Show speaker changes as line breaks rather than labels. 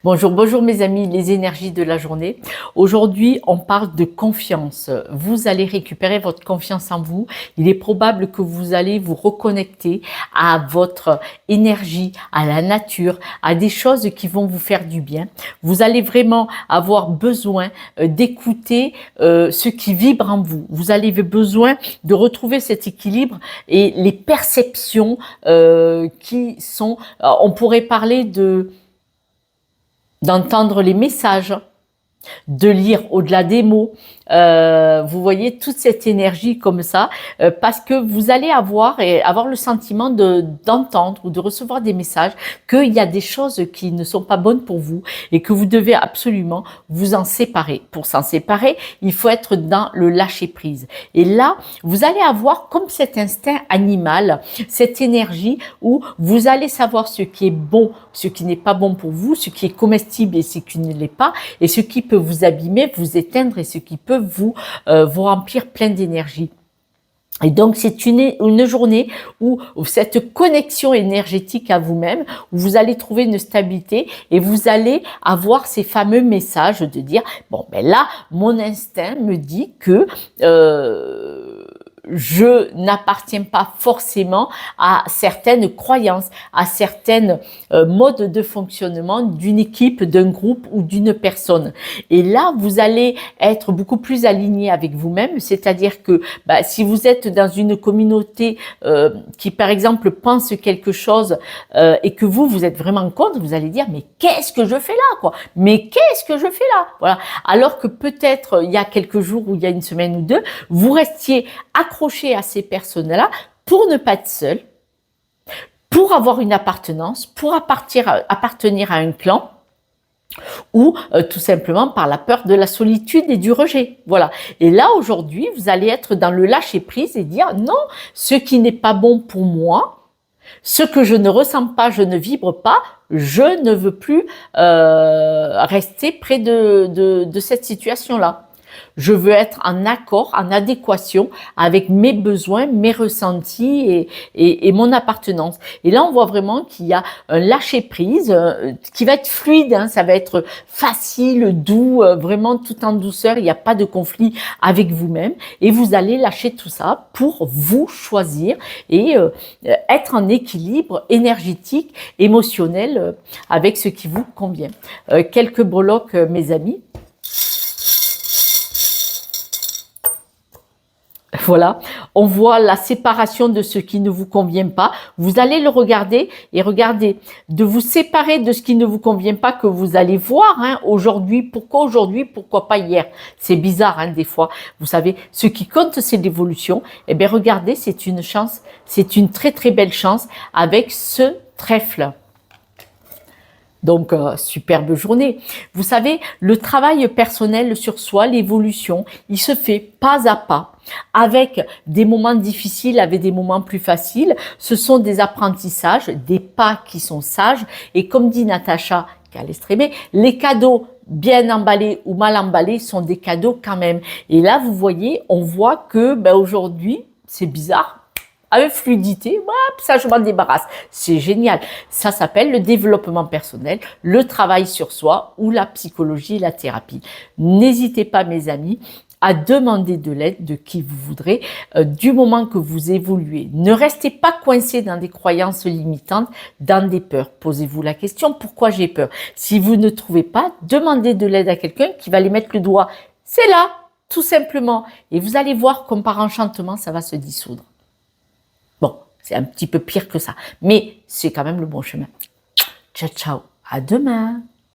Bonjour, bonjour mes amis, les énergies de la journée. Aujourd'hui, on parle de confiance. Vous allez récupérer votre confiance en vous. Il est probable que vous allez vous reconnecter à votre énergie, à la nature, à des choses qui vont vous faire du bien. Vous allez vraiment avoir besoin d'écouter ce qui vibre en vous. Vous avez besoin de retrouver cet équilibre et les perceptions qui sont, on pourrait parler d'entendre les messages, de lire au-delà des mots. Vous voyez toute cette énergie comme ça, parce que vous allez avoir le sentiment d'entendre ou de recevoir des messages qu'il y a des choses qui ne sont pas bonnes pour vous et que vous devez absolument vous en séparer. Pour s'en séparer, il faut être dans le lâcher-prise. Et là, vous allez avoir comme cet instinct animal, cette énergie où vous allez savoir ce qui est bon, ce qui n'est pas bon pour vous, ce qui est comestible et ce qui ne l'est pas, et ce qui peut vous abîmer, vous éteindre et ce qui peut vous remplir plein d'énergie. Et donc, c'est une journée où cette connexion énergétique à vous-même, où vous allez trouver une stabilité et vous allez avoir ces fameux messages de dire, bon, ben là, mon instinct me dit que je n'appartiens pas forcément à certaines croyances, à certains modes de fonctionnement d'une équipe, d'un groupe ou d'une personne. Et là, vous allez être beaucoup plus aligné avec vous-même, c'est-à-dire que si vous êtes dans une communauté qui, par exemple, pense quelque chose et que vous êtes vraiment contre, vous allez dire, mais qu'est-ce que je fais là, quoi? Mais qu'est-ce que je fais là? Voilà. Alors que peut-être, il y a quelques jours ou il y a une semaine ou deux, vous restiez accroché à ces personnes-là pour ne pas être seul, pour avoir une appartenance, pour appartenir à un clan, ou tout simplement par la peur de la solitude et du rejet. Voilà. Et là, aujourd'hui, vous allez être dans le lâcher-prise et dire non, ce qui n'est pas bon pour moi, ce que je ne ressens pas, je ne vibre pas, je ne veux plus rester près de cette situation-là. Je veux être en accord, en adéquation avec mes besoins, mes ressentis et mon appartenance. Et là, on voit vraiment qu'il y a un lâcher-prise qui va être fluide, hein, ça va être facile, doux, vraiment tout en douceur, il n'y a pas de conflit avec vous-même. Et vous allez lâcher tout ça pour vous choisir et être en équilibre énergétique, émotionnel avec ce qui vous convient. Quelques breloques, mes amis. Voilà, on voit la séparation de ce qui ne vous convient pas. Vous allez le regarder et regardez, de vous séparer de ce qui ne vous convient pas que vous allez voir aujourd'hui, pourquoi pas hier. C'est bizarre des fois. Vous savez, ce qui compte, c'est l'évolution. Eh bien, regardez, c'est une chance, c'est une très très belle chance avec ce trèfle. Donc, superbe journée. Vous savez, le travail personnel sur soi, l'évolution, il se fait pas à pas, avec des moments difficiles, avec des moments plus faciles. Ce sont des apprentissages, des pas qui sont sages. Et comme dit Natacha Calestrémé, les cadeaux bien emballés ou mal emballés sont des cadeaux quand même. Et là, vous voyez, on voit que aujourd'hui, c'est bizarre, avec fluidité, ça je m'en débarrasse. C'est génial. Ça s'appelle le développement personnel, le travail sur soi ou la psychologie, la thérapie. N'hésitez pas, mes amis, à demander de l'aide de qui vous voudrez du moment que vous évoluez. Ne restez pas coincé dans des croyances limitantes, dans des peurs. Posez-vous la question, pourquoi j'ai peur? Si vous ne trouvez pas, demandez de l'aide à quelqu'un qui va les mettre le doigt. C'est là, tout simplement. Et vous allez voir comme par enchantement, ça va se dissoudre. Bon, c'est un petit peu pire que ça, mais c'est quand même le bon chemin. Ciao, ciao, à demain.